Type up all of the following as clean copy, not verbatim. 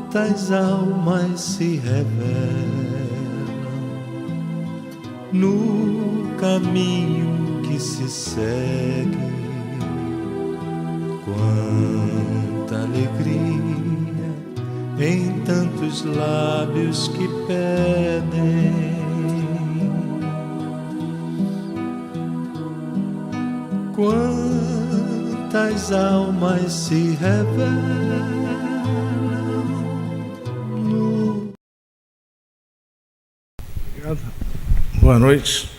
Quantas almas se revelam no caminho que se segue, quanta alegria em tantos lábios que pedem. Quantas almas se revelam no... Obrigado. Boa noite.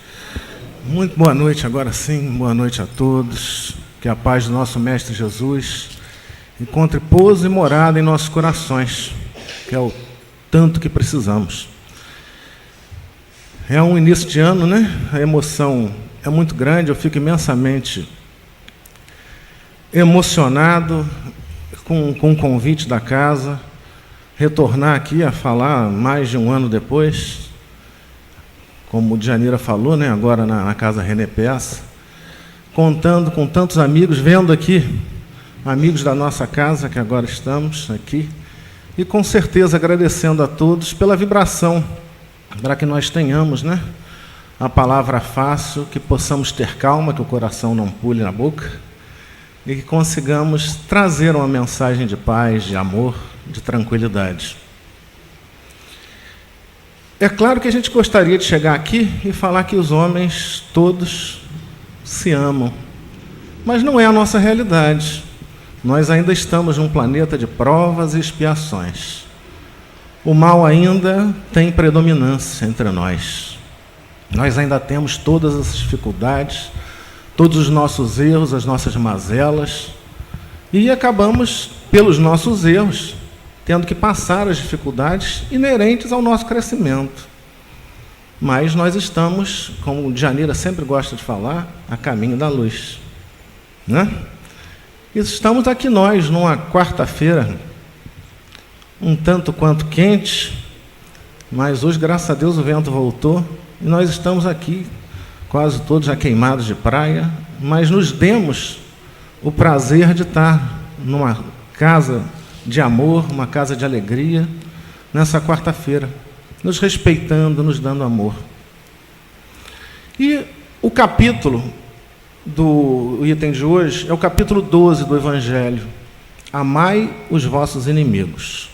Muito boa noite agora sim. Boa noite a todos. Que a paz do nosso Mestre Jesus encontre pouso e morada em nossos corações, que é o tanto que precisamos. É um início de ano, né? A emoção é muito grande, eu fico imensamente emocionado com o convite da casa, retornar aqui a falar mais de um ano depois, como o Djanira falou, né? Agora na Casa René Peça, contando com tantos amigos, vendo aqui amigos da nossa casa, que agora estamos aqui, e com certeza agradecendo a todos pela vibração, para que nós tenhamos, né, a palavra fácil, que possamos ter calma, que o coração não pule na boca, e que consigamos trazer uma mensagem de paz, de amor, de tranquilidade. É claro que a gente gostaria de chegar aqui e falar que os homens todos se amam, mas não é a nossa realidade. Nós ainda estamos num planeta de provas e expiações. O mal ainda tem predominância entre nós. Nós ainda temos todas as dificuldades, todos os nossos erros, as nossas mazelas, e acabamos, pelos nossos erros, tendo que passar as dificuldades inerentes ao nosso crescimento. Mas nós estamos, como o Djanira sempre gosta de falar, a caminho da luz, né? E estamos aqui nós, numa quarta-feira, um tanto quanto quente, mas hoje, graças a Deus, o vento voltou, e nós estamos aqui, quase todos já queimados de praia, mas nos demos o prazer de estar numa casa de amor, uma casa de alegria, nessa quarta-feira, nos respeitando, nos dando amor. E o capítulo do item de hoje é o capítulo 12 do Evangelho. Amai os vossos inimigos.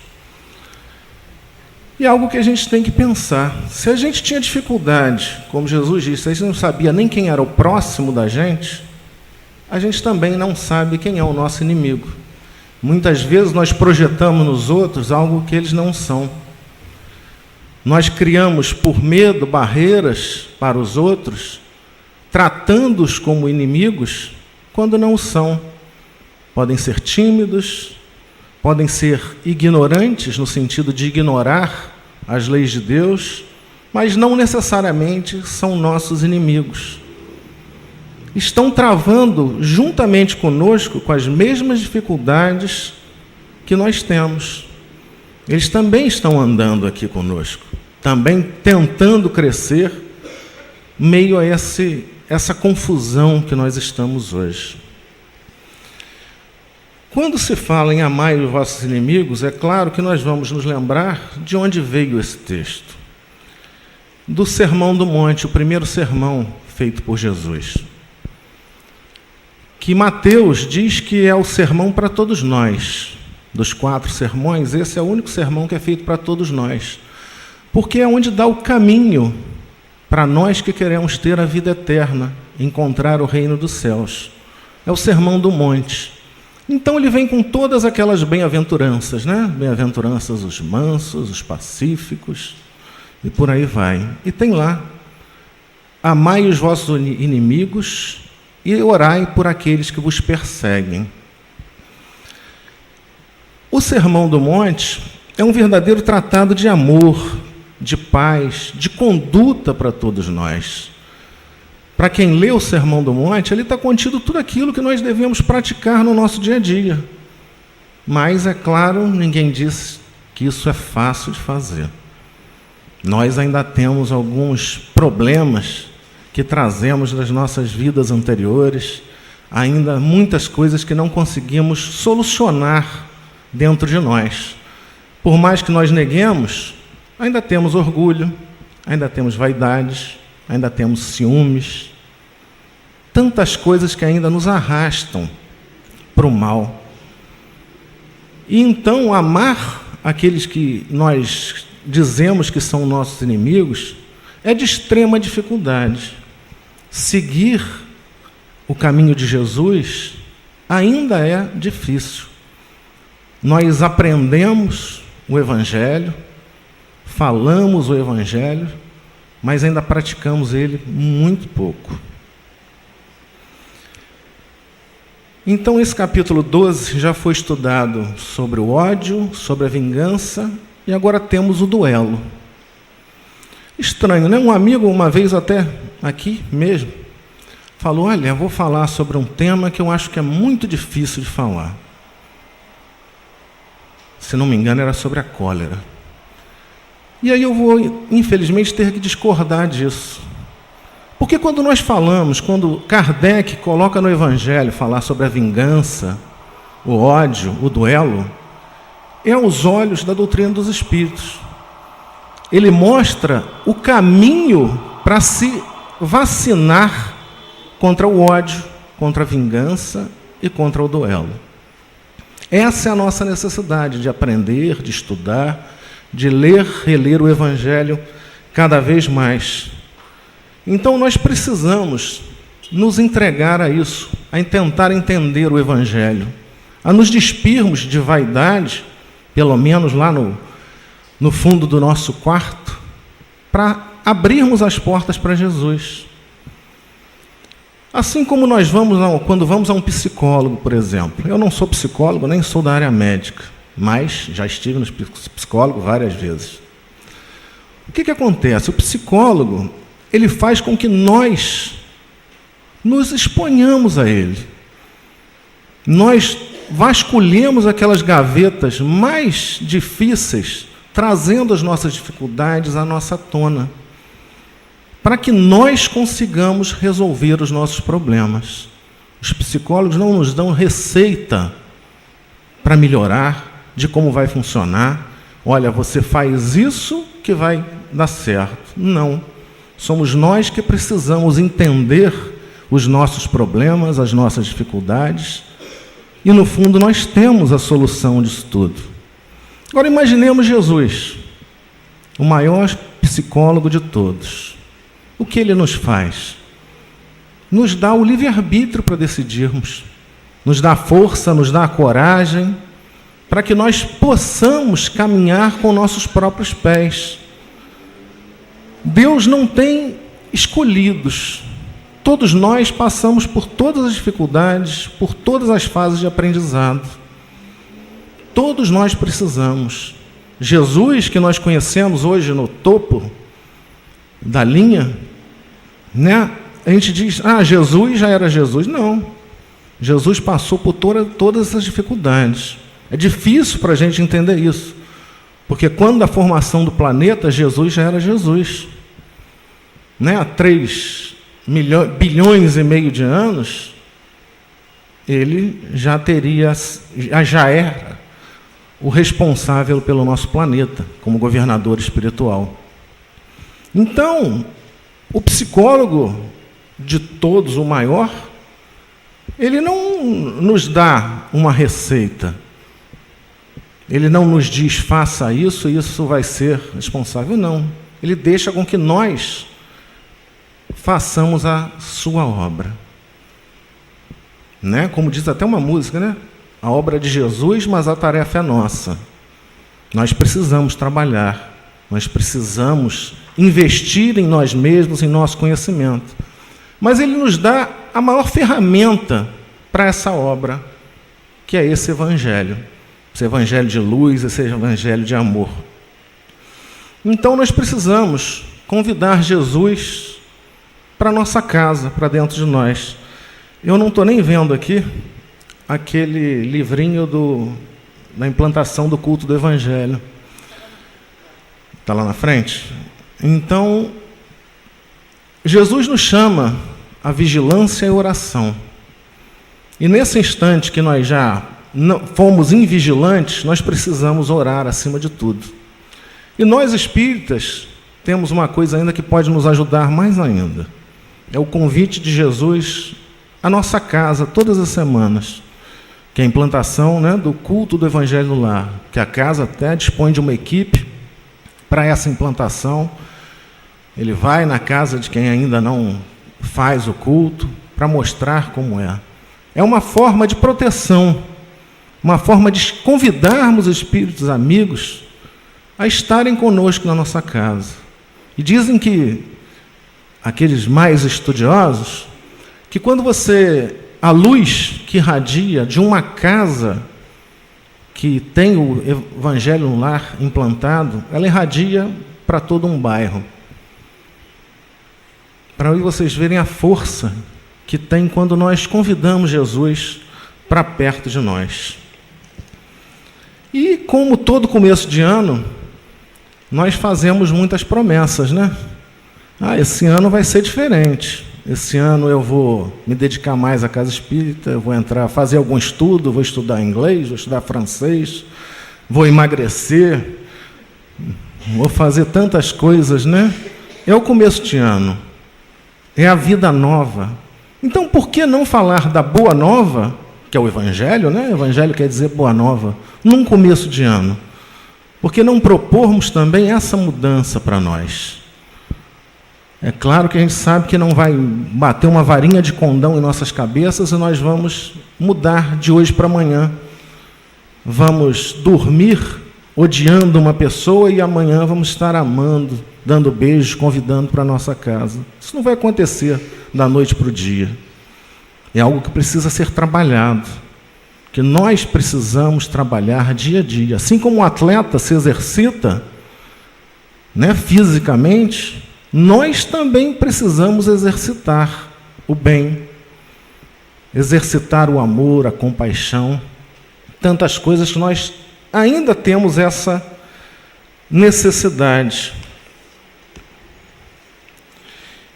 E é algo que a gente tem que pensar. Se a gente tinha dificuldade, como Jesus disse, se a gente não sabia nem quem era o próximo da gente, a gente também não sabe quem é o nosso inimigo. Muitas vezes nós projetamos nos outros algo que eles não são. Nós criamos, por medo, barreiras para os outros, tratando-os como inimigos, quando não são. Podem ser tímidos, podem ser ignorantes, no sentido de ignorar as leis de Deus, mas não necessariamente são nossos inimigos. Estão travando juntamente conosco, com as mesmas dificuldades que nós temos. Eles também estão andando aqui conosco, também tentando crescer, meio a essa confusão que nós estamos hoje. Quando se fala em amai os vossos inimigos, é claro que nós vamos nos lembrar de onde veio esse texto. Do Sermão do Monte, o primeiro sermão feito por Jesus. Que Mateus diz que é o sermão para todos nós. Dos 4 sermões, esse é o único sermão que é feito para todos nós. Porque é onde dá o caminho para nós que queremos ter a vida eterna, encontrar o reino dos céus. É o Sermão do Monte. Então ele vem com todas aquelas bem-aventuranças, né? Bem-aventuranças os mansos, os pacíficos, e por aí vai. E tem lá, amai os vossos inimigos e orai por aqueles que vos perseguem. O Sermão do Monte é um verdadeiro tratado de amor, de paz, de conduta para todos nós. Para quem lê o Sermão do Monte, ali está contido tudo aquilo que nós devemos praticar no nosso dia a dia. Mas, é claro, ninguém diz que isso é fácil de fazer. Nós ainda temos alguns problemas que trazemos das nossas vidas anteriores, ainda muitas coisas que não conseguimos solucionar dentro de nós. Por mais que nós neguemos, ainda temos orgulho, ainda temos vaidades, ainda temos ciúmes, tantas coisas que ainda nos arrastam para o mal. E então amar aqueles que nós dizemos que são nossos inimigos é de extrema dificuldade. Seguir o caminho de Jesus ainda é difícil. Nós aprendemos o Evangelho, falamos o Evangelho, mas ainda praticamos ele muito pouco. Então, esse capítulo 12 já foi estudado sobre o ódio, sobre a vingança, e agora temos o duelo. Estranho, né? Um amigo, uma vez até aqui mesmo, falou, olha, eu vou falar sobre um tema que eu acho que é muito difícil de falar. Se não me engano, era sobre a cólera. E aí eu vou, infelizmente, ter que discordar disso. Porque quando nós falamos, quando Kardec coloca no Evangelho falar sobre a vingança, o ódio, o duelo, é aos olhos da doutrina dos Espíritos. Ele mostra o caminho para se vacinar contra o ódio, contra a vingança e contra o duelo. Essa é a nossa necessidade de aprender, de estudar, de ler, reler o Evangelho cada vez mais. Então nós precisamos nos entregar a isso, a tentar entender o Evangelho, a nos despirmos de vaidade, pelo menos lá no fundo do nosso quarto, para abrirmos as portas para Jesus. Assim como nós quando vamos a um psicólogo, por exemplo. Eu não sou psicólogo, nem sou da área médica, mas já estive no psicólogo várias vezes. O que acontece? O psicólogo, ele faz com que nós nos exponhamos a ele. Nós vasculhemos aquelas gavetas mais difíceis, trazendo as nossas dificuldades à nossa tona, para que nós consigamos resolver os nossos problemas. Os psicólogos não nos dão receita para melhorar, de como vai funcionar. Olha, você faz isso que vai dar certo. Não. Somos nós que precisamos entender os nossos problemas, as nossas dificuldades, e, no fundo, nós temos a solução disso tudo. Agora, imaginemos Jesus, o maior psicólogo de todos. O que ele nos faz? Nos dá o livre-arbítrio para decidirmos, nos dá a força, nos dá a coragem, para que nós possamos caminhar com nossos próprios pés. Deus não tem escolhidos. Todos nós passamos por todas as dificuldades, por todas as fases de aprendizado. Todos nós precisamos. Jesus, que nós conhecemos hoje no topo da linha, né? A gente diz, Jesus já era Jesus. Não. Jesus passou por todas essas dificuldades. É difícil para a gente entender isso. Porque quando da formação do planeta, Jesus já era Jesus. Né? Há 3 bilhões e meio de anos, ele já era o responsável pelo nosso planeta, como governador espiritual. Então, o psicólogo de todos, o maior, ele não nos dá uma receita. Ele não nos diz, faça isso e isso vai ser responsável. Não. Ele deixa com que nós façamos a sua obra. Né? Como diz até uma música, né? A obra é de Jesus, mas a tarefa é nossa. Nós precisamos trabalhar, nós precisamos investir em nós mesmos, em nosso conhecimento. Mas ele nos dá a maior ferramenta para essa obra, que é esse Evangelho. Esse Evangelho de luz, esse Evangelho de amor. Então nós precisamos convidar Jesus para a nossa casa, para dentro de nós. Eu não estou nem vendo aqui aquele livrinho da implantação do culto do Evangelho. Está lá na frente? Então, Jesus nos chama à vigilância e oração. E nesse instante que nós já fomos invigilantes, nós precisamos orar acima de tudo. E nós espíritas temos uma coisa ainda que pode nos ajudar mais ainda. É o convite de Jesus à nossa casa, todas as semanas, que é a implantação, né, do culto do Evangelho no Lar, que a casa até dispõe de uma equipe para essa implantação. Ele vai na casa de quem ainda não faz o culto para mostrar como é. É uma forma de proteção, uma forma de convidarmos os espíritos amigos a estarem conosco na nossa casa. E dizem que aqueles mais estudiosos, que quando a luz que irradia de uma casa que tem o Evangelho no Lar implantado, ela irradia para todo um bairro. Para vocês verem a força que tem quando nós convidamos Jesus para perto de nós. E como todo começo de ano, nós fazemos muitas promessas, né? Esse ano vai ser diferente. Esse ano eu vou me dedicar mais à casa espírita, eu vou fazer algum estudo, vou estudar inglês, vou estudar francês, vou emagrecer, vou fazer tantas coisas, né? É o começo de ano, é a vida nova. Então, por que não falar da boa nova, que é o Evangelho, né? O Evangelho quer dizer boa nova, num começo de ano? Por que não propormos também essa mudança para nós? É claro que a gente sabe que não vai bater uma varinha de condão em nossas cabeças e nós vamos mudar de hoje para amanhã. Vamos dormir odiando uma pessoa e amanhã vamos estar amando, dando beijos, convidando para a nossa casa. Isso não vai acontecer da noite para o dia. É algo que precisa ser trabalhado, que nós precisamos trabalhar dia a dia. Assim como um atleta se exercita, né, fisicamente, nós também precisamos exercitar o bem, exercitar o amor, a compaixão, tantas coisas que nós ainda temos essa necessidade.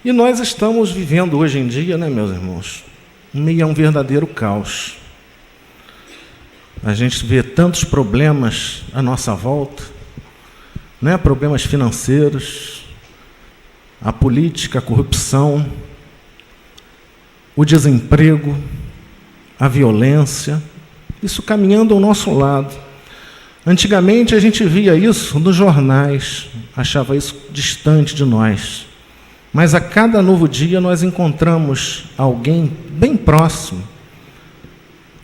E nós estamos vivendo hoje em dia, né, meus irmãos, meio a um verdadeiro caos. A gente vê tantos problemas à nossa volta, né, problemas financeiros, a política, a corrupção, o desemprego, a violência, isso caminhando ao nosso lado. Antigamente a gente via isso nos jornais, achava isso distante de nós. Mas a cada novo dia nós encontramos alguém bem próximo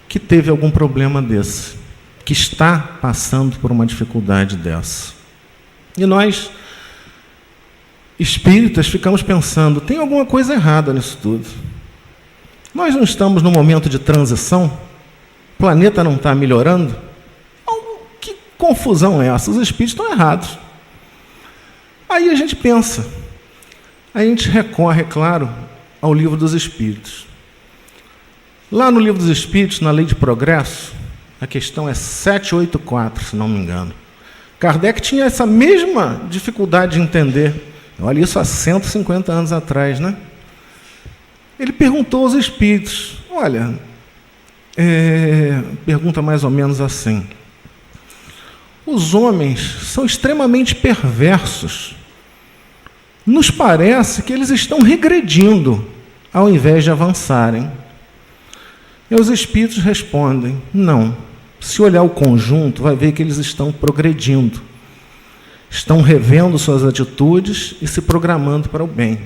que teve algum problema desse, que está passando por uma dificuldade dessa. E nós, espíritas, ficamos pensando, tem alguma coisa errada nisso tudo. Nós não estamos num momento de transição? O planeta não está melhorando? Que confusão é essa? Os espíritos estão errados. Aí a gente pensa, a gente recorre, é claro, ao Livro dos Espíritos. Lá no Livro dos Espíritos, na Lei de Progresso, a questão é 784, se não me engano. Kardec tinha essa mesma dificuldade de entender. Olha isso há 150 anos atrás, né? Ele perguntou aos espíritos, olha, pergunta mais ou menos assim, os homens são extremamente perversos. Nos parece que eles estão regredindo, ao invés de avançarem. E os espíritos respondem, não. Se olhar o conjunto, vai ver que eles estão progredindo. Estão revendo suas atitudes e se programando para o bem.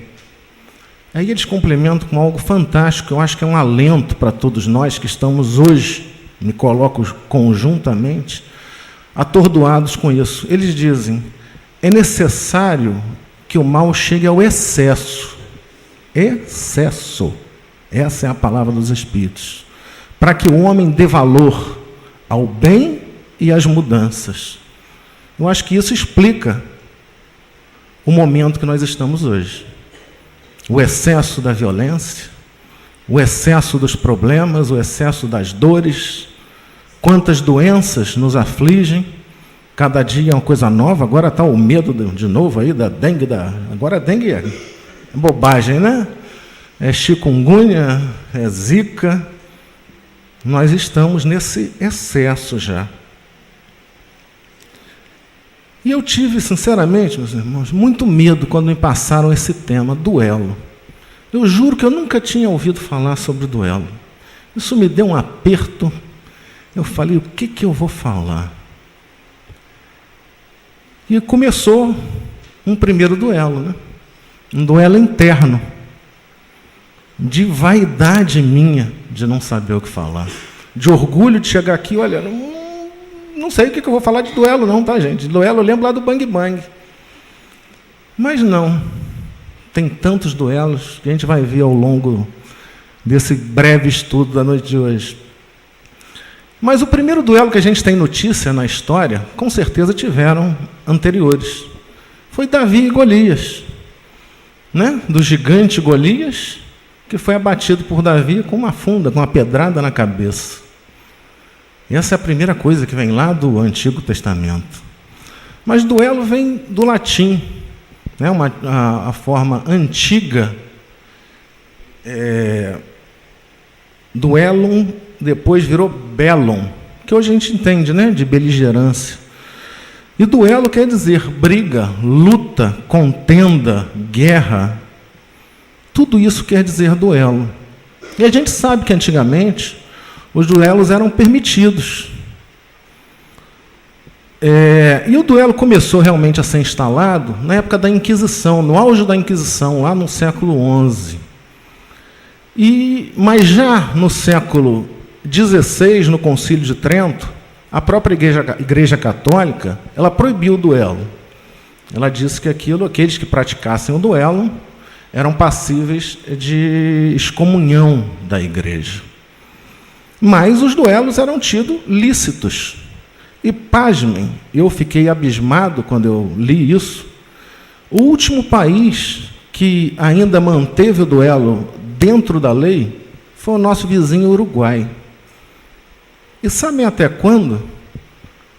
Aí eles complementam com algo fantástico, eu acho que é um alento para todos nós que estamos hoje, me coloco conjuntamente, atordoados com isso. Eles dizem, é necessário que o mal chegue ao excesso. Excesso. Essa é a palavra dos Espíritos. Para que o homem dê valor ao bem e às mudanças. Eu acho que isso explica o momento que nós estamos hoje. O excesso da violência, o excesso dos problemas, o excesso das dores, quantas doenças nos afligem, cada dia é uma coisa nova, agora está o medo de novo aí da dengue, agora a dengue é bobagem, né? É chikungunya, é zika, Nós estamos nesse excesso já. E eu tive, sinceramente, meus irmãos, muito medo quando me passaram esse tema, duelo. Eu juro que eu nunca tinha ouvido falar sobre duelo. Isso me deu um aperto. Eu falei, o que eu vou falar? E começou um primeiro duelo, né? Um duelo interno, de vaidade minha, de não saber o que falar, de orgulho de chegar aqui, olha, não sei o que eu vou falar de duelo não, tá, gente? De duelo eu lembro lá do Bang Bang. Mas não, tem tantos duelos que a gente vai ver ao longo desse breve estudo da noite de hoje. Mas o primeiro duelo que a gente tem notícia na história, com certeza tiveram anteriores. Foi Davi e Golias, né? Do gigante Golias, que foi abatido por Davi com uma funda, com uma pedrada na cabeça. E essa é a primeira coisa que vem lá do Antigo Testamento. Mas duelo vem do latim, né? A forma antiga, duellum, depois virou bellum, que hoje a gente entende, né? De beligerância. E duelo quer dizer briga, luta, contenda, guerra. Tudo isso quer dizer duelo. E a gente sabe que antigamente os duelos eram permitidos. E o duelo começou realmente a ser instalado na época da Inquisição, no auge da Inquisição, lá no século XI. Mas já no século XVI, no Concílio de Trento, a própria Igreja Católica, ela proibiu o duelo. Ela disse que aqueles que praticassem o duelo eram passíveis de excomunhão da Igreja. Mas os duelos eram tidos lícitos. E, pasmem, eu fiquei abismado quando eu li isso. O último país que ainda manteve o duelo dentro da lei foi o nosso vizinho Uruguai. E sabem até quando?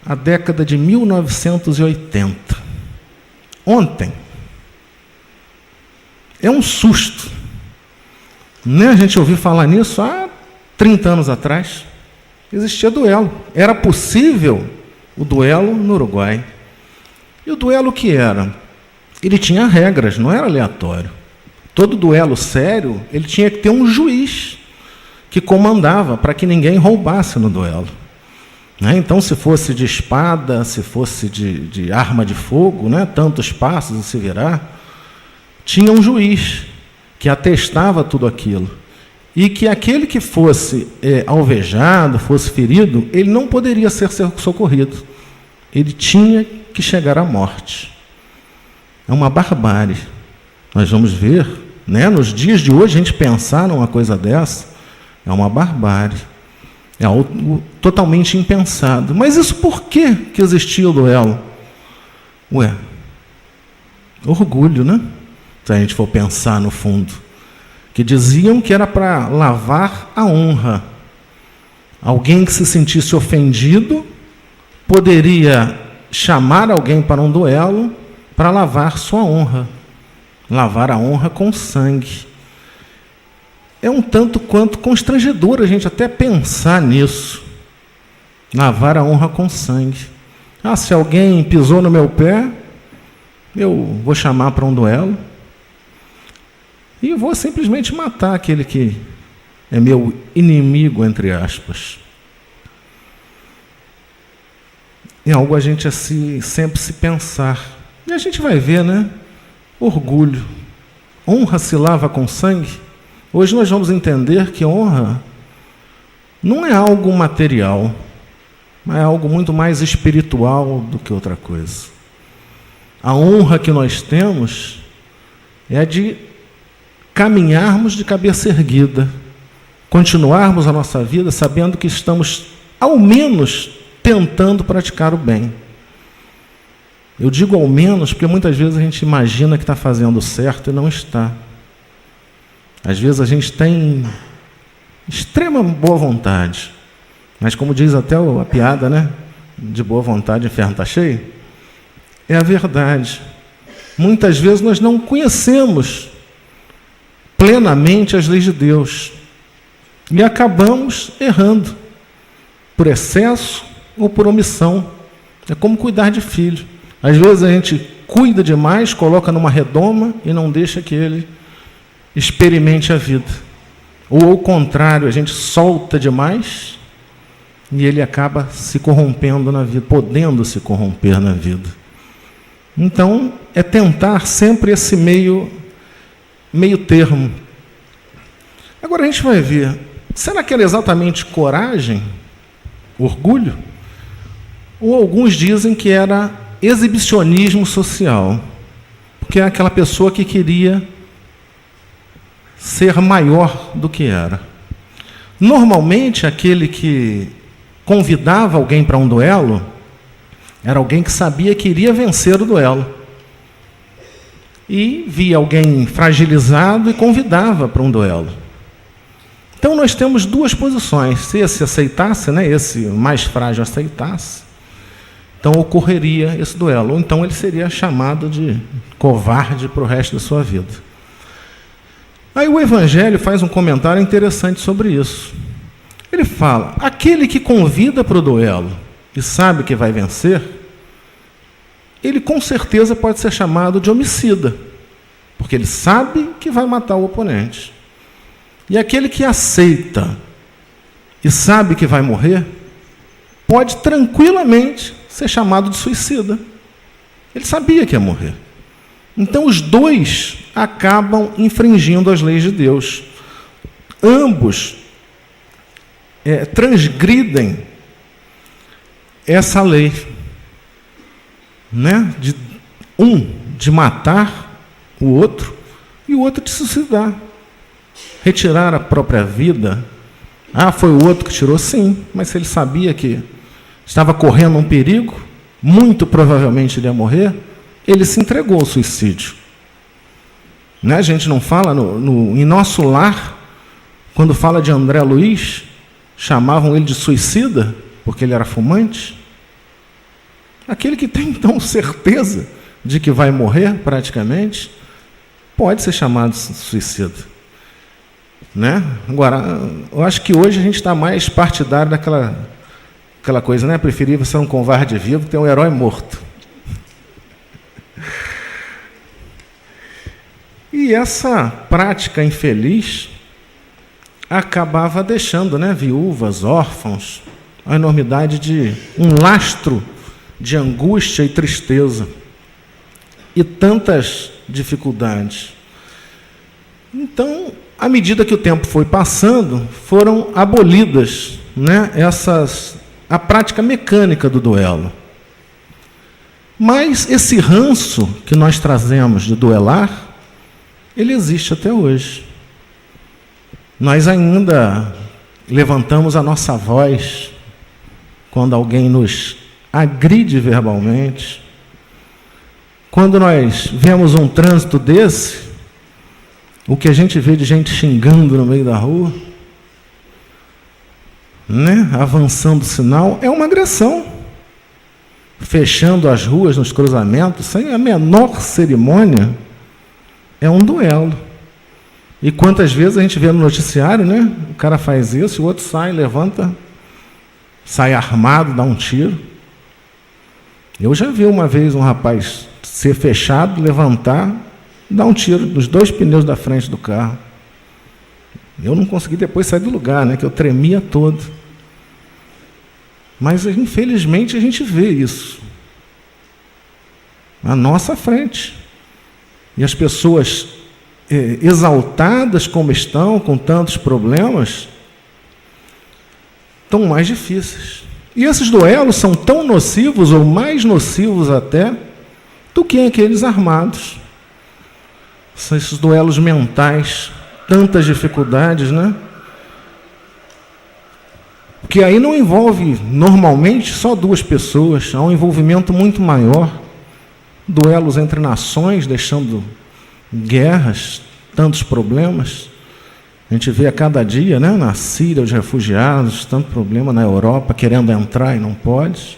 A década de 1980. Ontem. É um susto. Né? A gente ouviu falar nisso há 30 anos atrás. Existia duelo. Era possível o duelo no Uruguai. E o duelo que era? Ele tinha regras, não era aleatório. Todo duelo sério, ele tinha que ter um juiz que comandava para que ninguém roubasse no duelo. Né? Então, se fosse de espada, se fosse de arma de fogo, né? Tantos passos e se virar, tinha um juiz que atestava tudo aquilo. E que aquele que fosse alvejado, fosse ferido, ele não poderia ser socorrido. Ele tinha que chegar à morte. É uma barbárie. Nós vamos ver, né? Nos dias de hoje, a gente pensar numa coisa dessa, é uma barbárie. É algo totalmente impensado. Mas isso por que existia o duelo? Orgulho, né? Se a gente for pensar no fundo. Que diziam que era para lavar a honra. Alguém que se sentisse ofendido poderia chamar alguém para um duelo para lavar sua honra. Lavar a honra com sangue. É um tanto quanto constrangedor a gente até pensar nisso. Lavar a honra com sangue. Se alguém pisou no meu pé, eu vou chamar para um duelo. E vou simplesmente matar aquele que é meu inimigo, entre aspas. É algo a gente sempre se pensar. E a gente vai ver, né? Orgulho. Honra se lava com sangue. Hoje nós vamos entender que honra não é algo material, mas é algo muito mais espiritual do que outra coisa. A honra que nós temos é a de caminharmos de cabeça erguida, continuarmos a nossa vida sabendo que estamos, ao menos, tentando praticar o bem. Eu digo ao menos porque muitas vezes a gente imagina que está fazendo certo e não está. Às vezes a gente tem extrema boa vontade, mas como diz até a piada, né? De boa vontade o inferno está cheio. É a verdade. Muitas vezes nós não conhecemos plenamente as leis de Deus. E acabamos errando, por excesso ou por omissão. É como cuidar de filho. Às vezes a gente cuida demais, coloca numa redoma e não deixa que ele experimente a vida. Ou ao contrário, a gente solta demais e ele acaba se corrompendo na vida, podendo se corromper na vida. Então, é tentar sempre esse meio termo. Agora a gente vai ver, será que era exatamente coragem, orgulho? Ou alguns dizem que era exibicionismo social, porque é aquela pessoa que queria ser maior do que era. Normalmente, aquele que convidava alguém para um duelo era alguém que sabia que iria vencer o duelo. E via alguém fragilizado e convidava para um duelo. Então, nós temos duas posições. Se esse aceitasse, esse mais frágil aceitasse, então ocorreria esse duelo. Ou então ele seria chamado de covarde para o resto da sua vida. Aí o Evangelho faz um comentário interessante sobre isso. Ele fala, aquele que convida para o duelo e sabe que vai vencer, ele com certeza pode ser chamado de homicida, porque ele sabe que vai matar o oponente. E aquele que aceita e sabe que vai morrer, pode tranquilamente ser chamado de suicida. Ele sabia que ia morrer. Então os dois acabam infringindo as leis de Deus. Ambos transgridem essa lei, de matar o outro e o outro de suicidar, retirar a própria vida. Foi o outro que tirou? Sim, mas se ele sabia que estava correndo um perigo, muito provavelmente ele ia morrer, ele se entregou ao suicídio. A gente não fala, em nosso lar, quando fala de André Luiz, chamavam ele de suicida, porque ele era fumante. Aquele que tem, então, certeza de que vai morrer, praticamente, pode ser chamado de suicida. Agora, eu acho que hoje a gente está mais partidário daquela coisa, preferível ser um covarde vivo que ter um herói morto. E essa prática infeliz acabava deixando, viúvas, órfãos, a enormidade de um lastro de angústia e tristeza e tantas dificuldades. Então, à medida que o tempo foi passando, foram abolidas, a prática mecânica do duelo. Mas esse ranço que nós trazemos de duelar, ele existe até hoje. Nós ainda levantamos a nossa voz quando alguém nos agride verbalmente. Quando nós vemos um trânsito desse, o que a gente vê de gente xingando no meio da rua, avançando o sinal, é uma agressão. Fechando as ruas nos cruzamentos, sem a menor cerimônia, é um duelo. E quantas vezes a gente vê no noticiário, o cara faz isso, o outro sai, levanta, sai armado, dá um tiro. Eu já vi uma vez um rapaz ser fechado, levantar, dar um tiro nos 2 pneus da frente do carro. Eu não consegui depois sair do lugar, que eu tremia todo. Mas, infelizmente, a gente vê isso à nossa frente. E as pessoas exaltadas como estão, com tantos problemas, estão mais difíceis. E esses duelos são tão nocivos, ou mais nocivos até, do que aqueles armados. São esses duelos mentais, tantas dificuldades, Porque aí não envolve, normalmente, só 2 pessoas, há um envolvimento muito maior. Duelos entre nações, deixando guerras, tantos problemas. A gente vê a cada dia, na Síria, os refugiados, tanto problema na Europa, querendo entrar e não pode.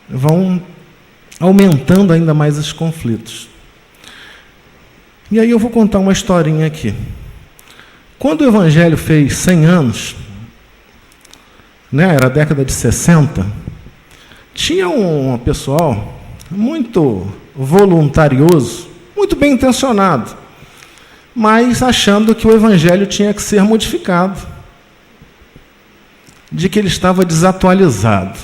Vão aumentando ainda mais esses conflitos. E aí eu vou contar uma historinha aqui. Quando o Evangelho fez 100 anos, né, era a década de 60, tinha um pessoal muito voluntarioso, muito bem intencionado, mas achando que o Evangelho tinha que ser modificado, de que ele estava desatualizado.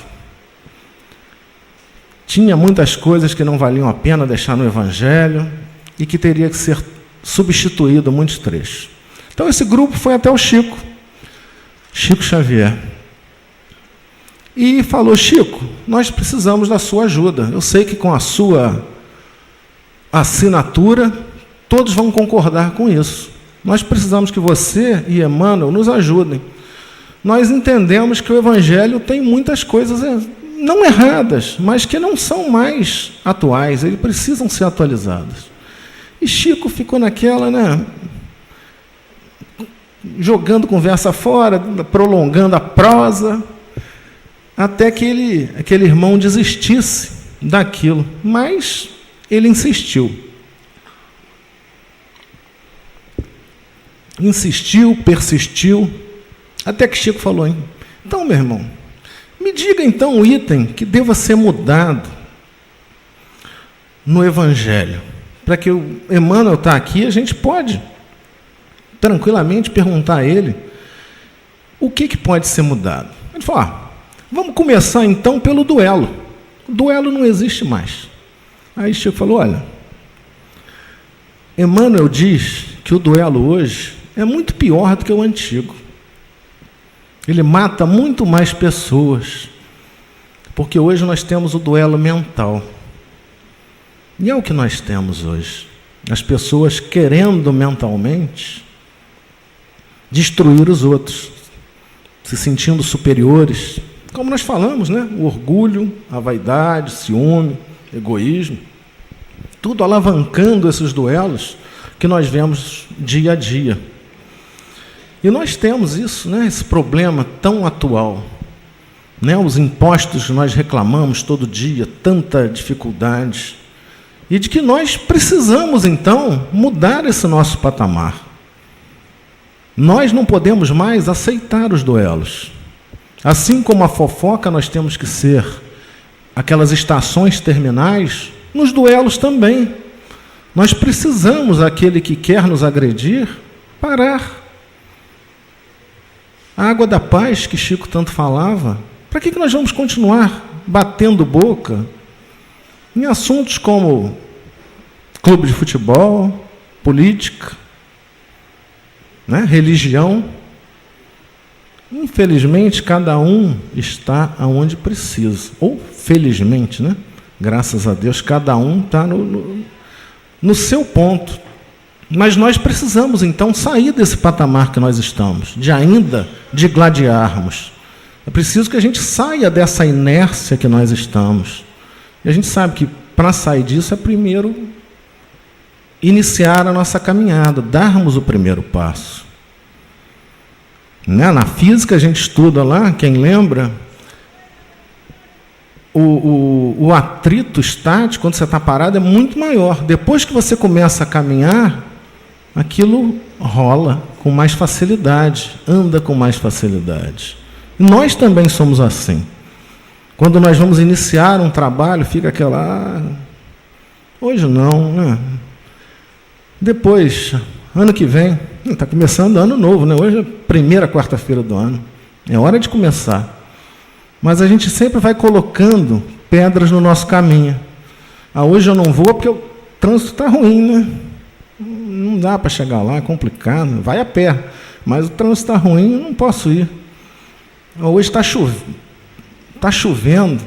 Tinha muitas coisas que não valiam a pena deixar no Evangelho e que teria que ser substituído muitos trechos. Então esse grupo foi até o Chico Xavier, e falou: Chico, nós precisamos da sua ajuda. Eu sei que com a sua assinatura todos vão concordar com isso. Nós precisamos que você e Emmanuel nos ajudem. Nós entendemos que o Evangelho tem muitas coisas não erradas, mas que não são mais atuais, eles precisam ser atualizados. E Chico ficou naquela, né, jogando conversa fora, prolongando a prosa, até que aquele irmão desistisse daquilo. Mas ele insistiu. Insistiu, persistiu, até que Chico falou: então, meu irmão, me diga então o item que deva ser mudado no Evangelho. Para que o Emmanuel está aqui, a gente pode tranquilamente perguntar a ele o que pode ser mudado. Ele falou: vamos começar então pelo duelo. O duelo não existe mais. Aí Chico falou: olha, Emmanuel diz que o duelo hoje é muito pior do que o antigo. Ele mata muito mais pessoas, porque hoje nós temos o duelo mental. E é o que nós temos hoje. As pessoas querendo mentalmente destruir os outros, se sentindo superiores. Como nós falamos, né? O orgulho, a vaidade, ciúme, egoísmo, tudo alavancando esses duelos que nós vemos dia a dia. E nós temos isso, né? Esse problema tão atual, né? Os impostos que nós reclamamos todo dia, tanta dificuldade, e de que nós precisamos, então, mudar esse nosso patamar. Nós não podemos mais aceitar os duelos. Assim como a fofoca, nós temos que ser aquelas estações terminais, nos duelos também. Nós precisamos, aquele que quer nos agredir, parar. A água da paz que Chico tanto falava, para que nós vamos continuar batendo boca em assuntos como clube de futebol, política, né, religião? Infelizmente, cada um está aonde precisa. Ou felizmente, né? Graças a Deus, cada um está no seu ponto. Mas nós precisamos, então, sair desse patamar que nós estamos, de ainda digladiarmos. É preciso que a gente saia dessa inércia que nós estamos. E a gente sabe que, para sair disso, é primeiro iniciar a nossa caminhada, darmos o primeiro passo. Né? Na física, a gente estuda lá, quem lembra, o atrito estático, quando você está parado, é muito maior. Depois que você começa a caminhar, aquilo rola com mais facilidade, anda com mais facilidade. Nós também somos assim. Quando nós vamos iniciar um trabalho, fica aquela... hoje não, né? Depois, ano que vem, está começando ano novo, né? Hoje é a primeira quarta-feira do ano. É hora de começar. Mas a gente sempre vai colocando pedras no nosso caminho. Hoje eu não vou porque o trânsito está ruim, né? Não dá para chegar lá, é complicado. Vai a pé, mas o trânsito está ruim, eu não posso ir. Hoje está chovendo,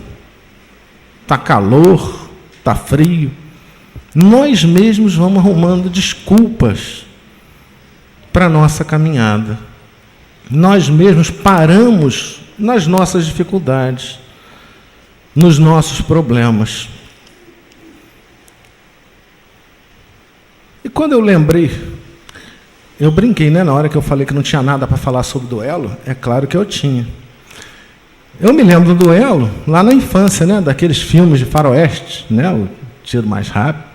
está calor, está frio. Nós mesmos vamos arrumando desculpas para a nossa caminhada. Nós mesmos paramos nas nossas dificuldades, nos nossos problemas. E quando eu lembrei, eu brinquei, né, na hora que eu falei que não tinha nada para falar sobre duelo, é claro que eu tinha. Eu me lembro do duelo lá na infância, né, daqueles filmes de faroeste, né, o tiro mais rápido,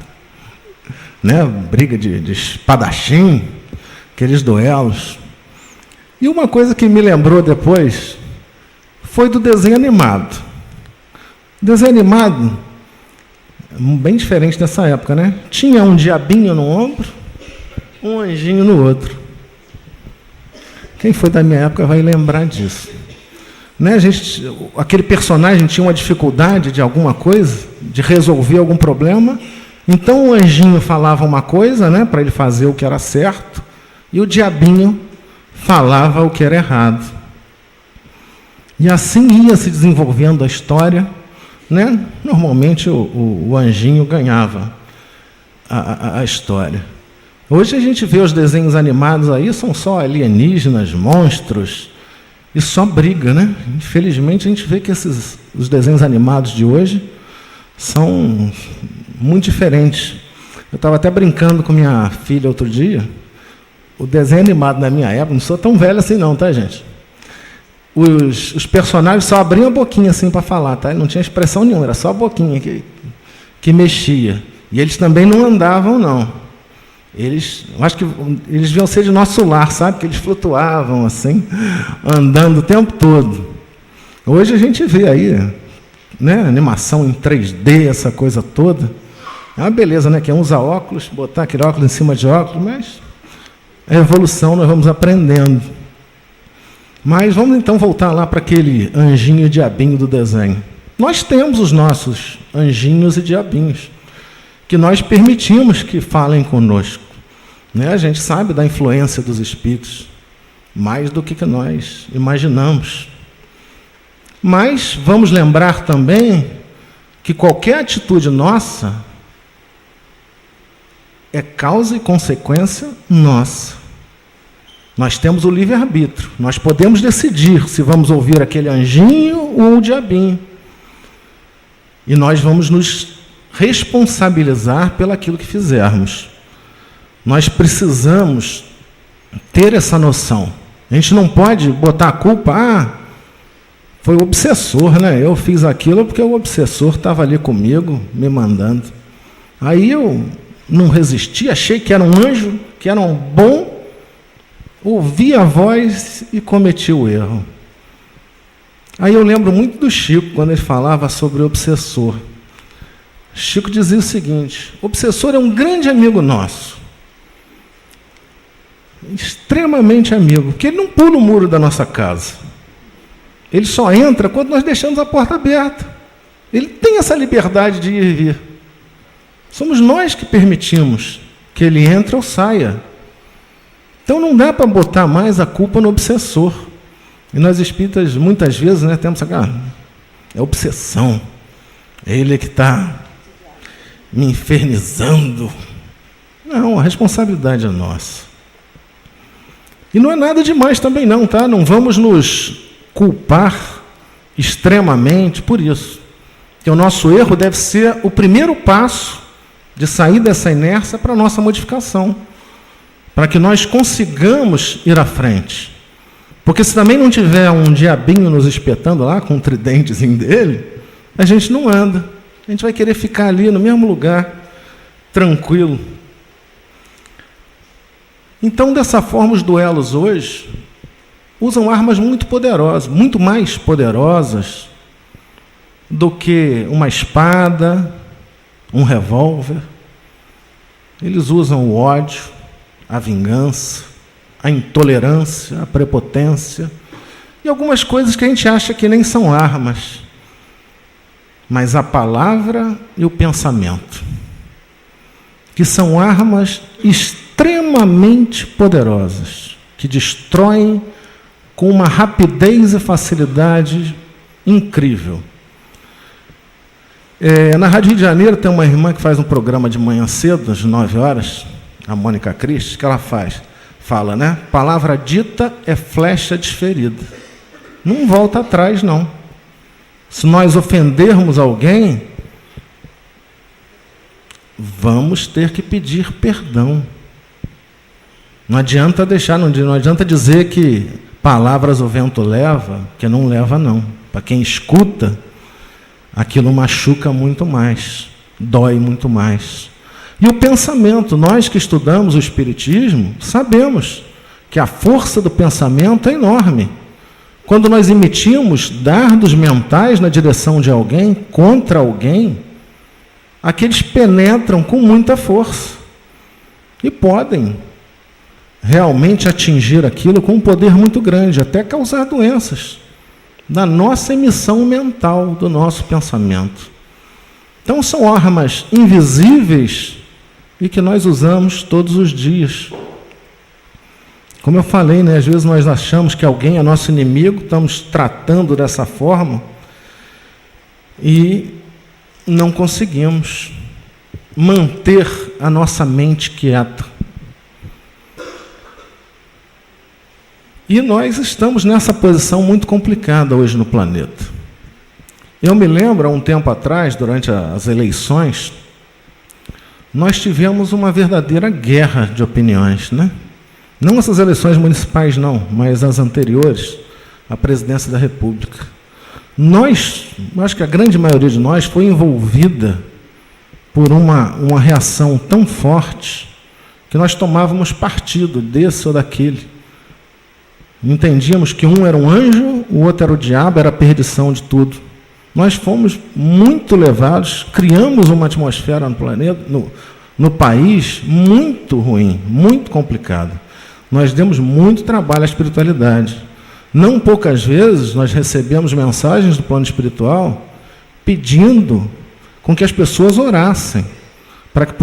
né, briga de espadachim, aqueles duelos. E uma coisa que me lembrou depois foi do desenho animado. O desenho animado, bem diferente dessa época, né? Tinha um diabinho no ombro, um anjinho no outro. Quem foi da minha época vai lembrar disso. Né? Aquele personagem tinha uma dificuldade de alguma coisa, de resolver algum problema. Então o anjinho falava uma coisa, né, para ele fazer o que era certo, e o diabinho falava o que era errado. E assim ia se desenvolvendo a história, né? Normalmente o anjinho ganhava a história. Hoje a gente vê os desenhos animados aí, são só alienígenas, monstros, e só briga, né? Infelizmente a gente vê que os desenhos animados de hoje são muito diferentes. Eu estava até brincando com minha filha outro dia. O desenho animado na minha época, não sou tão velho assim não, tá, gente? Os personagens só abriam a boquinha assim para falar, tá? Não tinha expressão nenhuma, era só a boquinha que mexia. E eles também não andavam, não. Eu acho que eles deviam ser de nosso lar, sabe? Que eles flutuavam assim, andando o tempo todo. Hoje a gente vê aí, né, animação em 3D, essa coisa toda. É uma beleza, né? Que é usar óculos, botar aquele óculos em cima de óculos, mas a evolução nós vamos aprendendo. Mas vamos então voltar lá para aquele anjinho e diabinho do desenho. Nós temos os nossos anjinhos e diabinhos, que nós permitimos que falem conosco. Né? A gente sabe da influência dos espíritos, mais do que nós imaginamos. Mas vamos lembrar também que qualquer atitude nossa é causa e consequência nossa. Nós temos o livre-arbítrio. Nós podemos decidir se vamos ouvir aquele anjinho ou o diabinho. E nós vamos nos responsabilizar pelaquilo que fizermos. Nós precisamos ter essa noção. A gente não pode botar a culpa, foi o obsessor, né? Eu fiz aquilo porque o obsessor estava ali comigo, me mandando. Aí eu não resisti, achei que era um anjo, que era um bom, ouvi a voz e cometi o erro. Aí eu lembro muito do Chico, quando ele falava sobre o obsessor. Chico dizia o seguinte: o obsessor é um grande amigo nosso, extremamente amigo, porque ele não pula o muro da nossa casa. Ele só entra quando nós deixamos a porta aberta. Ele tem essa liberdade de ir e vir. Somos nós que permitimos que ele entre ou saia. Então não dá para botar mais a culpa no obsessor. E nós espíritas, muitas vezes, né, temos é obsessão. É ele que está me infernizando. Não, a responsabilidade é nossa. E não é nada demais também não, tá? Não vamos nos culpar extremamente por isso. Que o nosso erro deve ser o primeiro passo de sair dessa inércia para a nossa modificação, para que nós consigamos ir à frente. Porque se também não tiver um diabinho nos espetando lá, com um tridentezinho dele, a gente não anda. A gente vai querer ficar ali no mesmo lugar, tranquilo. Então, dessa forma, os duelos hoje usam armas muito poderosas, muito mais poderosas do que uma espada, um revólver. Eles usam o ódio, a vingança, a intolerância, a prepotência e algumas coisas que a gente acha que nem são armas, mas a palavra e o pensamento, que são armas extremamente poderosas, que destroem com uma rapidez e facilidade incrível. Na Rádio Rio de Janeiro tem uma irmã que faz um programa de manhã cedo, às 9 horas, a Mônica Cristi, que ela fala, né? Palavra dita é flecha desferida. Não volta atrás, não. Se nós ofendermos alguém, vamos ter que pedir perdão. Não adianta não adianta dizer que palavras o vento leva, que não leva, não. Para quem escuta, aquilo machuca muito mais, dói muito mais. E o pensamento, nós que estudamos o Espiritismo, sabemos porque a força do pensamento é enorme. Quando nós emitimos dardos mentais na direção de alguém, contra alguém, aqueles penetram com muita força e podem realmente atingir aquilo com um poder muito grande, até causar doenças na nossa emissão mental, do nosso pensamento. Então, são armas invisíveis e que nós usamos todos os dias. Como eu falei, né, às vezes nós achamos que alguém é nosso inimigo, estamos tratando dessa forma e não conseguimos manter a nossa mente quieta. E nós estamos nessa posição muito complicada hoje no planeta. Eu me lembro, há um tempo atrás, durante as eleições, nós tivemos uma verdadeira guerra de opiniões, né? Não essas eleições municipais, não, mas as anteriores, à presidência da República. Acho que a grande maioria de nós foi envolvida por uma reação tão forte que nós tomávamos partido desse ou daquele. Entendíamos que um era um anjo, o outro era o diabo, era a perdição de tudo. Nós fomos muito levados, criamos uma atmosfera no planeta, no país, muito ruim, muito complicada. Nós demos muito trabalho à espiritualidade. Não poucas vezes nós recebemos mensagens do plano espiritual pedindo com que as pessoas orassem, para que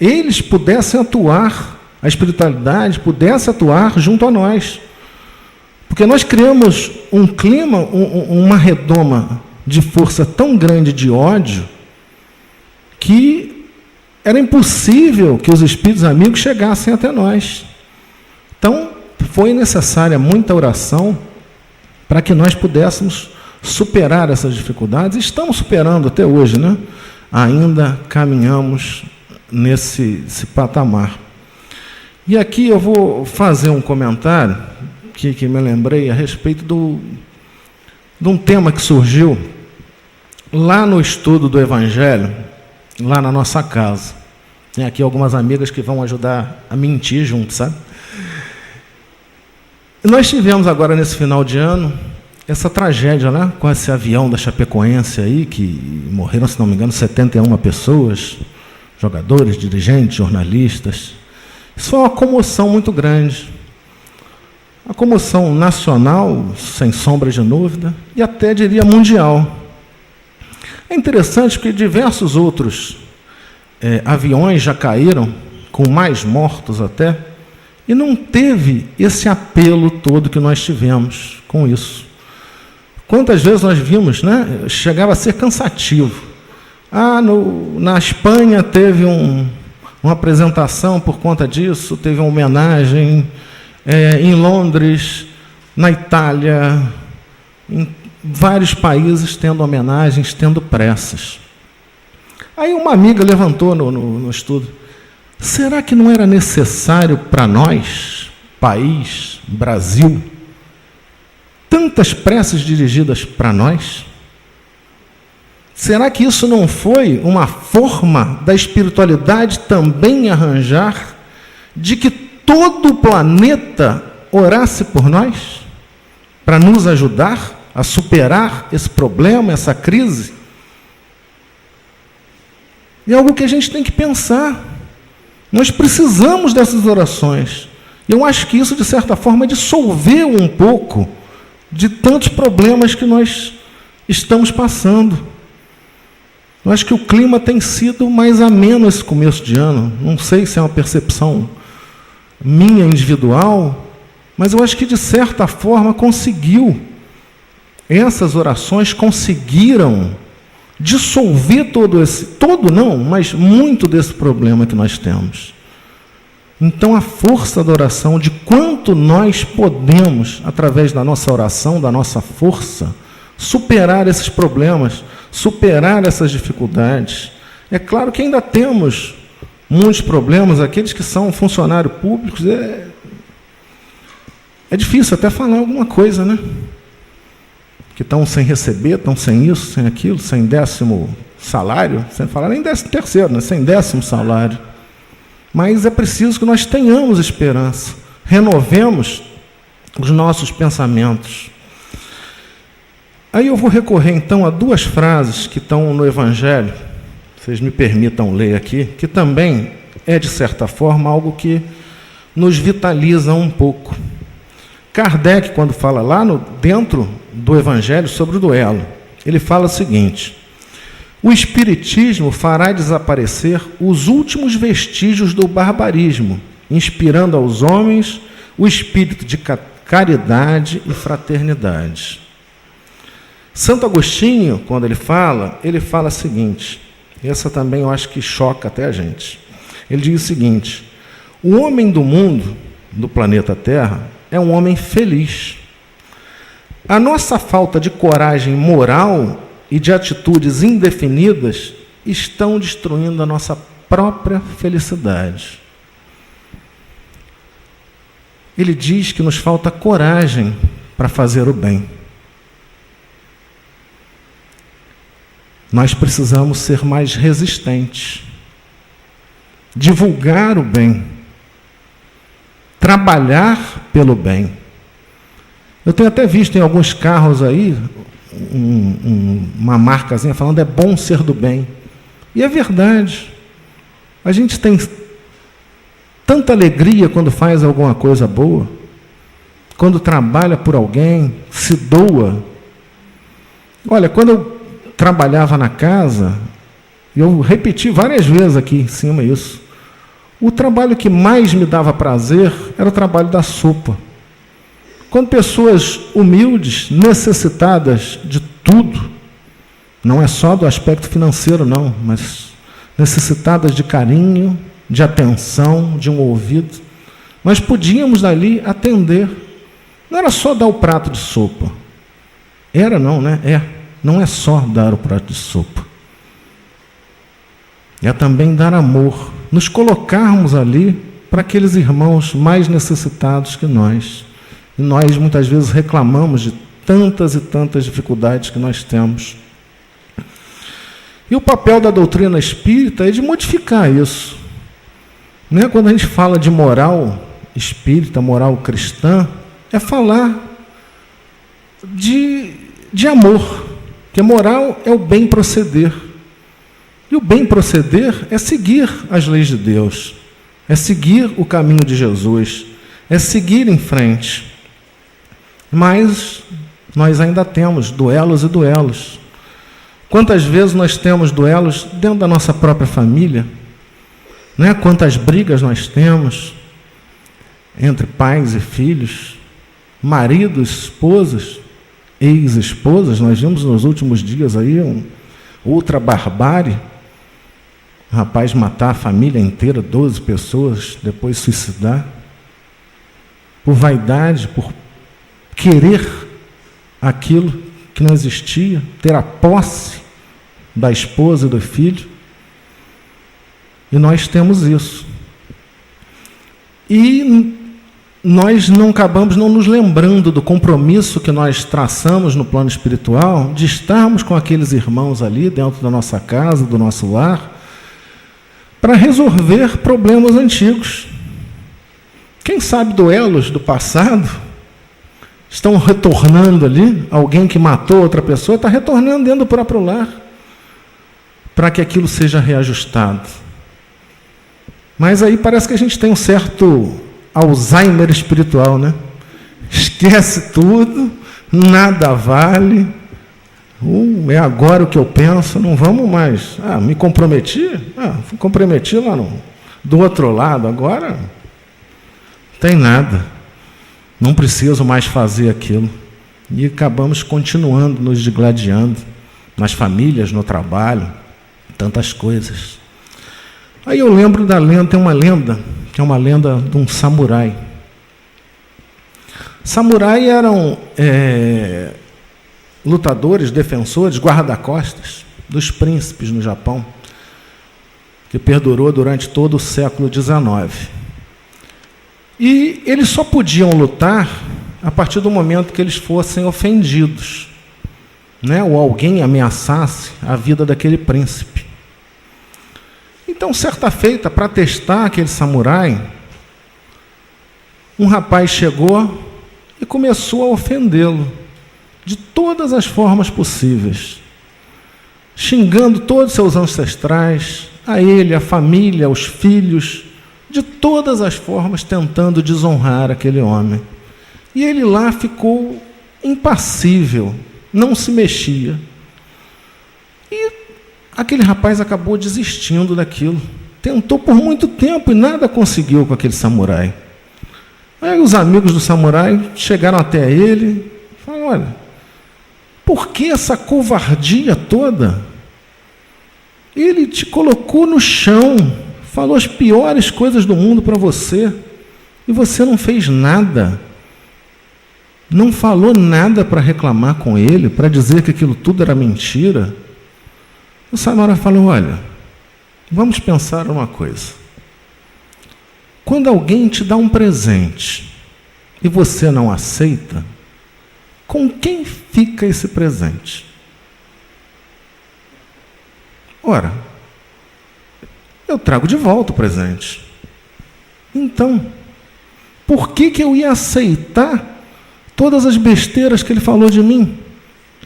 eles pudessem atuar, a espiritualidade pudesse atuar junto a nós. Porque nós criamos um clima, uma redoma de força tão grande de ódio, que era impossível que os espíritos amigos chegassem até nós. Então, foi necessária muita oração para que nós pudéssemos superar essas dificuldades. Estamos superando até hoje, né? Ainda caminhamos nesse patamar. E aqui eu vou fazer um comentário que me lembrei a respeito de um tema que surgiu lá no estudo do Evangelho, lá na nossa casa. Tem aqui algumas amigas que vão ajudar a mentir junto, sabe? Nós tivemos agora, nesse final de ano, essa tragédia, né, com esse avião da Chapecoense aí, que morreram, se não me engano, 71 pessoas, jogadores, dirigentes, jornalistas. Isso foi uma comoção muito grande. A comoção nacional, sem sombra de dúvida, e até, diria, mundial. É interessante porque diversos outros aviões já caíram, com mais mortos até, e não teve esse apelo todo que nós tivemos com isso. Quantas vezes nós vimos, né? Chegava a ser cansativo. Na Espanha teve uma apresentação por conta disso, teve uma homenagem, em Londres, na Itália, em vários países tendo homenagens, tendo preces. Aí uma amiga levantou no estudo: será que não era necessário para nós, país, Brasil, tantas preces dirigidas para nós? Será que isso não foi uma forma da espiritualidade também arranjar de que todo o planeta orasse por nós, para nos ajudar a superar esse problema, essa crise? É algo que a gente tem que pensar. Nós precisamos dessas orações. E eu acho que isso, de certa forma, dissolveu um pouco de tantos problemas que nós estamos passando. Eu acho que o clima tem sido mais ameno esse começo de ano. Não sei se é uma percepção minha individual, mas eu acho que, de certa forma, essas orações conseguiram dissolver mas muito desse problema que nós temos. Então, a força da oração, de quanto nós podemos, através da nossa oração, da nossa força, superar esses problemas, superar essas dificuldades. É claro que ainda temos muitos problemas, aqueles que são funcionários públicos, é difícil até falar alguma coisa, né? Que estão sem receber, estão sem isso, sem aquilo, sem 10º salário, sem falar nem 13º, né? Sem 10º salário. Mas é preciso que nós tenhamos esperança, renovemos os nossos pensamentos. Aí eu vou recorrer então a duas frases que estão no Evangelho, vocês me permitam ler aqui, que também é, de certa forma, algo que nos vitaliza um pouco. Kardec, quando fala lá dentro do Evangelho sobre o duelo, ele fala o seguinte: o Espiritismo fará desaparecer os últimos vestígios do barbarismo, inspirando aos homens o espírito de caridade e fraternidade. Santo Agostinho, quando ele fala o seguinte, essa também eu acho que choca até a gente. Ele diz o seguinte: o homem do mundo, do planeta Terra, é um homem feliz. A nossa falta de coragem moral e de atitudes indefinidas estão destruindo a nossa própria felicidade. Ele diz que nos falta coragem para fazer o bem. Nós precisamos ser mais resistentes, divulgar o bem, trabalhar pelo bem. Eu tenho até visto em alguns carros aí uma marcazinha falando: é bom ser do bem. E é verdade. A gente tem tanta alegria quando faz alguma coisa boa, quando trabalha por alguém, se doa. Olha, quando eu trabalhava na casa, eu repeti várias vezes aqui em cima isso, o trabalho que mais me dava prazer era o trabalho da sopa. Quando pessoas humildes, necessitadas de tudo, não é só do aspecto financeiro não, mas necessitadas de carinho, de atenção, de um ouvido, nós podíamos dali atender. Não era só dar o prato de sopa. Era não, né? Não é só dar o prato de sopa. É também dar amor, nos colocarmos ali para aqueles irmãos mais necessitados que nós. E nós muitas vezes reclamamos de tantas e tantas dificuldades que nós temos. E o papel da doutrina espírita é de modificar isso. Né? Quando a gente fala de moral espírita, moral cristã, é falar de amor. Porque moral é o bem proceder. E o bem proceder é seguir as leis de Deus, é seguir o caminho de Jesus, é seguir em frente. Mas nós ainda temos duelos e duelos. Quantas vezes nós temos duelos dentro da nossa própria família? Né? Quantas brigas nós temos entre pais e filhos, maridos, esposas, ex-esposas. Nós vimos nos últimos dias aí outra barbárie, um rapaz matar a família inteira, 12 pessoas, depois suicidar, por vaidade, por querer aquilo que não existia, ter a posse da esposa e do filho. E nós temos isso. E nós não acabamos não nos lembrando do compromisso que nós traçamos no plano espiritual, de estarmos com aqueles irmãos ali dentro da nossa casa, do nosso lar, para resolver problemas antigos. Quem sabe duelos do passado estão retornando ali, alguém que matou outra pessoa está retornando dentro do próprio lar, para que aquilo seja reajustado. Mas aí parece que a gente tem um certo Alzheimer espiritual, né? Esquece tudo, nada vale, é agora o que eu penso, não vamos mais. Me comprometi? Comprometi lá do outro lado, agora não tem nada. Não preciso mais fazer aquilo. E acabamos continuando nos digladiando, nas famílias, no trabalho, tantas coisas. Aí eu lembro da lenda, tem uma lenda, que é uma lenda de um samurai. Samurai eram lutadores, defensores, guarda-costas dos príncipes no Japão, que perdurou durante todo o século XIX. E eles só podiam lutar a partir do momento que eles fossem ofendidos, né? Ou alguém ameaçasse a vida daquele príncipe. Então, certa feita, para testar aquele samurai, um rapaz chegou e começou a ofendê-lo de todas as formas possíveis, xingando todos os seus ancestrais, a ele, a família, os filhos, de todas as formas tentando desonrar aquele homem. E ele lá ficou impassível, não se mexia. E aquele rapaz acabou desistindo daquilo. Tentou por muito tempo e nada conseguiu com aquele samurai. Aí os amigos do samurai chegaram até ele e falaram: olha, por que essa covardia toda? Ele te colocou no chão, falou as piores coisas do mundo para você, e você não fez nada. Não falou nada para reclamar com ele, para dizer que aquilo tudo era mentira. O samurai falou: olha, vamos pensar uma coisa. Quando alguém te dá um presente e você não aceita, com quem fica esse presente? Ora, eu trago de volta o presente. Então, por que eu ia aceitar todas as besteiras que ele falou de mim?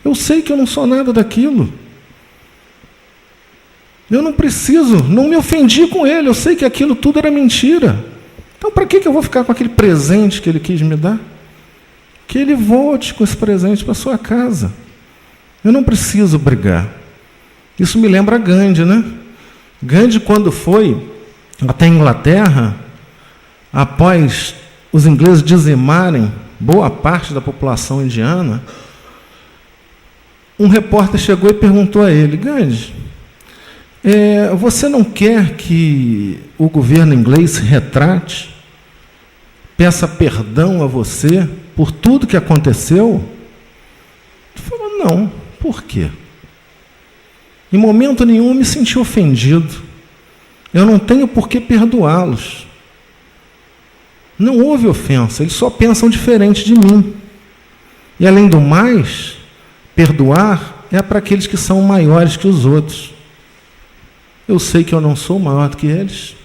Eu sei que eu não sou nada daquilo. Eu não preciso, não me ofendi com ele, eu sei que aquilo tudo era mentira. Então, para que eu vou ficar com aquele presente que ele quis me dar? Que ele volte com esse presente para sua casa. Eu não preciso brigar. Isso me lembra Gandhi, né? Gandhi, quando foi até a Inglaterra, após os ingleses dizimarem boa parte da população indiana, um repórter chegou e perguntou a ele: Gandhi, você não quer que o governo inglês se retrate, peça perdão a você por tudo que aconteceu? Ele falou: não. Por quê? Em momento nenhum eu me senti ofendido. Eu não tenho por que perdoá-los. Não houve ofensa, eles só pensam diferente de mim. E além do mais, perdoar é para aqueles que são maiores que os outros. Eu sei que eu não sou maior do que eles.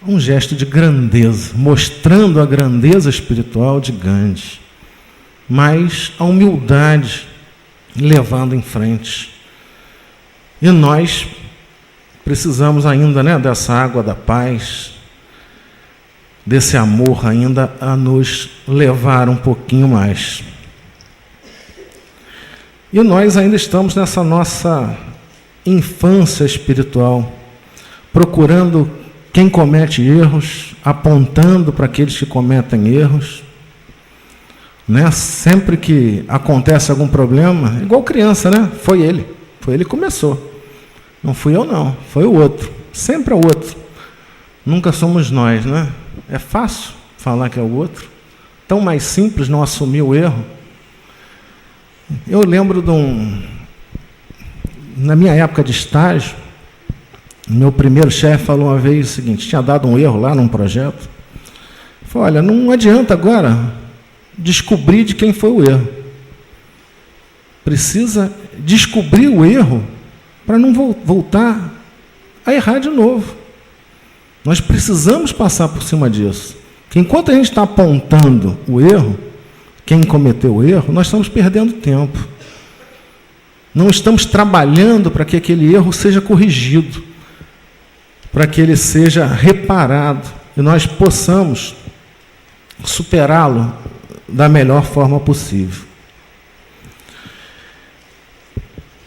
Um gesto de grandeza, mostrando a grandeza espiritual de Gandhi, mas a humildade levando em frente. E nós precisamos ainda, né, dessa água da paz, desse amor ainda a nos levar um pouquinho mais. E nós ainda estamos nessa nossa infância espiritual, procurando quem comete erros, apontando para aqueles que cometem erros. Né? Sempre que acontece algum problema, igual criança, né? Foi ele que começou. Não fui eu não, foi o outro. Sempre é o outro. Nunca somos nós, né? É fácil falar que é o outro. Tão mais simples não assumir o erro. Eu lembro na minha época de estágio, meu primeiro chefe falou uma vez o seguinte: tinha dado um erro lá num projeto. Falou: olha, não adianta agora descobrir de quem foi o erro. Precisa descobrir o erro para não voltar a errar de novo. Nós precisamos passar por cima disso. Que enquanto a gente está apontando o erro, quem cometeu o erro, nós estamos perdendo tempo. Não estamos trabalhando para que aquele erro seja corrigido, para que ele seja reparado e nós possamos superá-lo da melhor forma possível.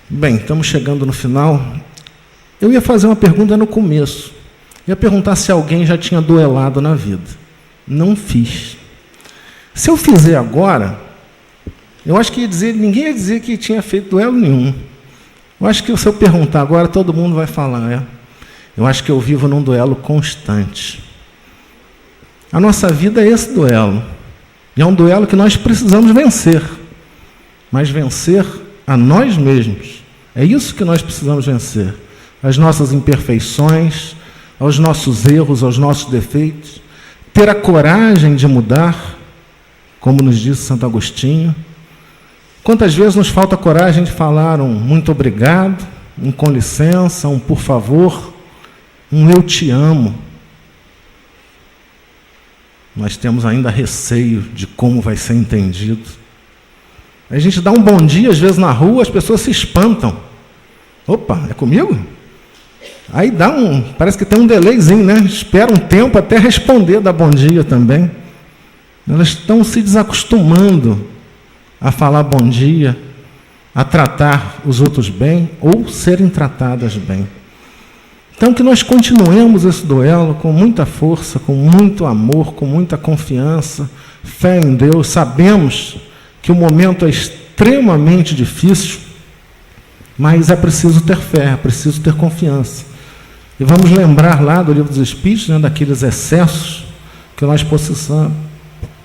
Bem, estamos chegando no final. Eu ia fazer uma pergunta no começo. Ia perguntar se alguém já tinha duelado na vida. Não fiz. Se eu fizer agora, eu acho que ninguém ia dizer que tinha feito duelo nenhum. Eu acho que se eu perguntar agora, todo mundo vai falar: eu acho que eu vivo num duelo constante. A nossa vida é esse duelo. E é um duelo que nós precisamos vencer. Mas vencer a nós mesmos. É isso que nós precisamos vencer. As nossas imperfeições, aos nossos erros, aos nossos defeitos. Ter a coragem de mudar, como nos disse Santo Agostinho. Quantas vezes nos falta coragem de falar um muito obrigado, um com licença, um por favor, um eu te amo. nós temos ainda receio de como vai ser entendido. A gente dá um bom dia, às vezes, na rua, as pessoas se espantam. Opa, é comigo? Aí parece que tem um delayzinho, né? Espera um tempo até responder, dar bom dia também. Elas estão se desacostumando a falar bom dia, a tratar os outros bem ou serem tratadas bem. Então, que nós continuemos esse duelo com muita força, com muito amor, com muita confiança, fé em Deus. Sabemos que o momento é extremamente difícil, mas é preciso ter fé, é preciso ter confiança. E vamos lembrar lá do Livro dos Espíritos, né, daqueles excessos, que nós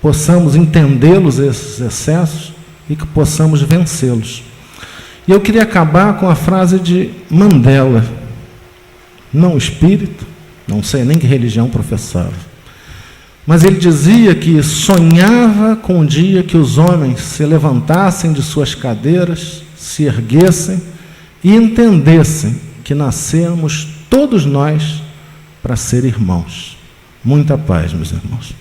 possamos entendê-los, esses excessos, e que possamos vencê-los. E eu queria acabar com a frase de Mandela, não espírito, não sei nem que religião professava, mas ele dizia que sonhava com o dia que os homens se levantassem de suas cadeiras, se erguessem e entendessem que nascemos todos nós para ser irmãos. Muita paz, meus irmãos.